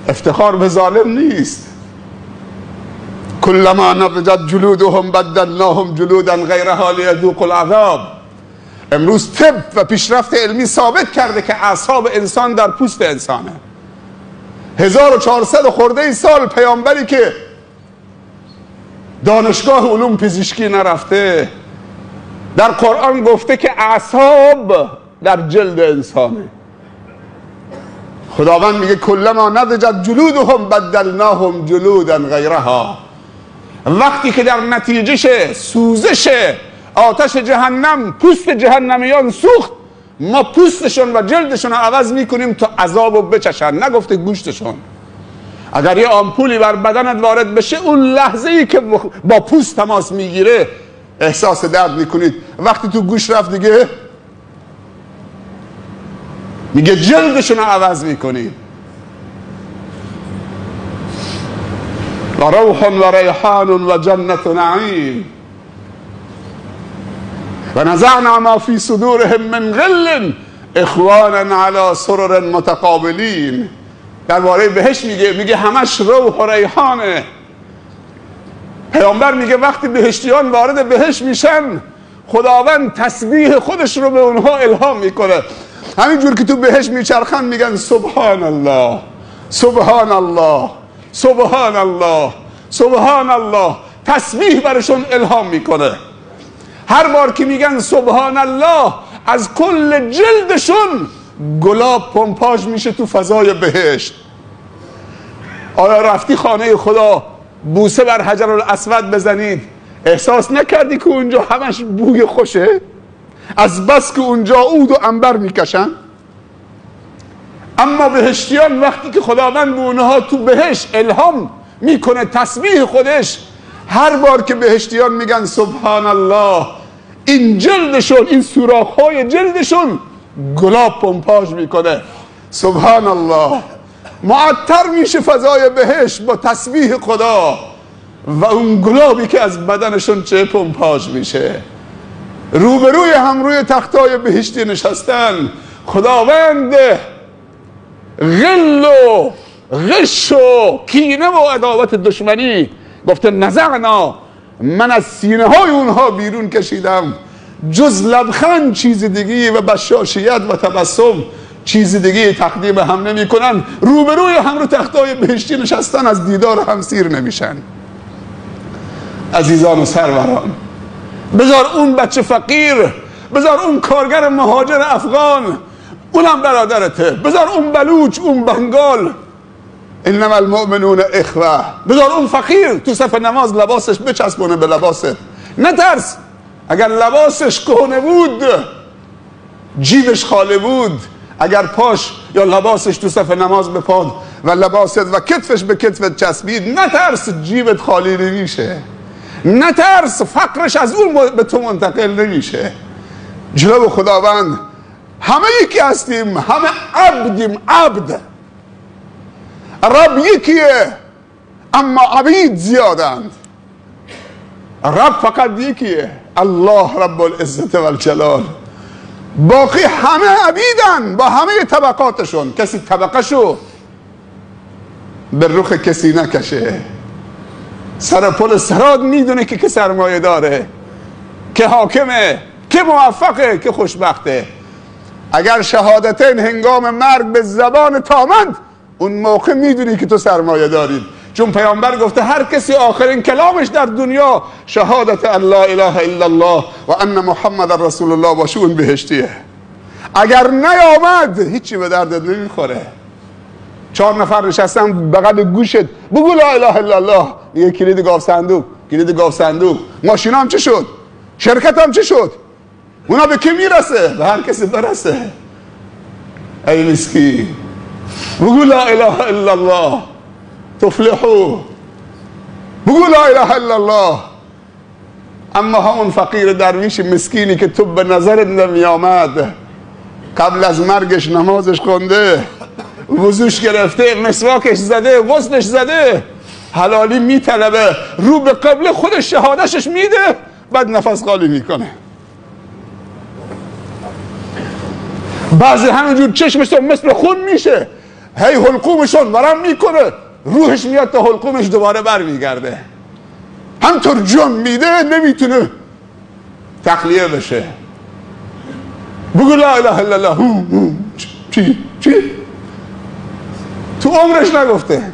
افتخار به ظالم نیست. کلما نضجت جلودهم بدلناهم جلودا غیرها لیذوقوا العذاب. امروز طب و پیشرفت علمی ثابت کرده که اعصاب انسان در پوست انسانه. 1400 خورده سال پیامبری که دانشگاه علوم پزشکی نرفته در قرآن گفته که اعصاب در جلد انسانه. خداوند میگه کلما نضجت جلودهم بدلناهم جلودا غیرها. وقتی که در نتیجه سوزش آتش جهنم پوست جهنمیان سوخت، ما پوستشون و جلدشون رو عوض میکنیم تا عذابو بچشن، نگفته گوشتشون. اگر یه آمپولی بر بدنت وارد بشه، اون لحظه ای که با پوست تماس میگیره احساس درد میکنید. وقتی تو گوش رفت دیگه میگه جلدشون رو عوض میکنید. و روح و ریحان و جنت نعیم و نزعنا ما فی صدورهم من غل اخوانا علی سرر متقابلین. درباره بهشت میگه همش روح و ریحانه. پیامبر میگه وقتی بهشتیان وارد بهشت میشن، خداوند تسبیح خودش رو به اونها الهام میکنه. همینجور که تو بهشت میچرخن میگن سبحان الله سبحان الله سبحان الله سبحان الله. تسبیح برشون الهام میکنه. هر بار که میگن سبحان الله، از کل جلدشون گلاب پمپاژ میشه تو فضای بهشت. آیا رفتی خانه خدا بوسه بر حجر الاسود بزنید، احساس نکردی که اونجا همش بوی خوشه؟ از بس که اونجا عود و عنبر میکشن. اما بهشتیان وقتی که خداوند به اونها تو بهشت الهام میکنه تسبیح خودش، هر بار که بهشتیان میگن سبحان الله، این جلدشون، این سوراخ‌های جلدشون گلاب پمپاژ میکنه. سبحان الله. معطر میشه فضای بهشت با تسبیح خدا و اون گلابی که از بدنشون چه پمپاژ میشه. روبروی هم روی تختای بهشتی نشستن. خداوند غل و غش و کینه و عداوت دشمنی گفته نزعنا، من از سینه های اونها بیرون کشیدم. جز لبخند چیز دیگی و بشاشیت و تبسم چیز دیگی تقدیم هم نمی کنن. روبروی هم رو تختای بهشتی نشستن، از دیدار هم سیر نمیشن. عزیزان و سروران، بذار اون بچه فقیر، بذار اون کارگر مهاجر افغان، اونم برادرته، بذار اون بلوچ، اون بنگال، انما المؤمنون اخوه. بذار اون فقیر تو صف نماز لباسش بچسبونه به لباست. نترس، اگر لباسش کهنه بود، جیبش خالی بود، اگر پاش یا لباسش تو صف نماز به پاد و لباست و کتفش به کتفت چسبید، نترس جیبت خالی نمیشه. نترس فقرش از اون به تو منتقل نمیشه. جلو خداوند همه یکی هستیم، همه عبدیم. عبد، رب یکیه اما عبید زیادند. رب فقط یکیه، الله رب العزت و الجلال. باقی همه عبیدن با همه طبقاتشون. کسی طبقشو به رخ کسی نکشه. سر پل سراد میدونه که سرمایه داره، که حاکمه، که موفقه، که خوشبخته. اگر شهادتین هنگام مرگ به زبان تامند، اون موقع میدونی که تو سرمایه دارید. چون پیامبر گفته هر کسی آخرین کلامش در دنیا شهادت ان لا اله الا الله و ان محمد رسول الله باشه، اون بهشتیه. اگر نیامد هیچی به دردت نمیخوره. 4 نفر نشستن بغل گوشت، بگو لا اله الا الله، یه کلید گاو صندوق، کلید گاو صندوق. ماشینام چه شد؟ شرکتم چه شد؟ اونا به کی میرسه؟ به هر کسی برسه. ای مسکین، بگو لا اله الا الله تفلحو، بگو لا اله الا الله. اما همون فقیر درویش مسکینی که تو به نظرت نمی آمد، قبل از مرگش نمازش خونده، وضوش گرفته، مسواکش زده، غسلش زده، حلالی میطلبه، رو به قبله خودش شهادتش میده، بعد نفس خالی میکنه. بعضی همینجور چشمش مثل خون میشه، هی حلقومشون ورم میکنه، روحش میاد تا حلقومش دوباره برمیگرده. همطور جون میده نمیتونه تخلیه بشه. بگو لا اله الا الله. چی؟ تو عمرش نگفته.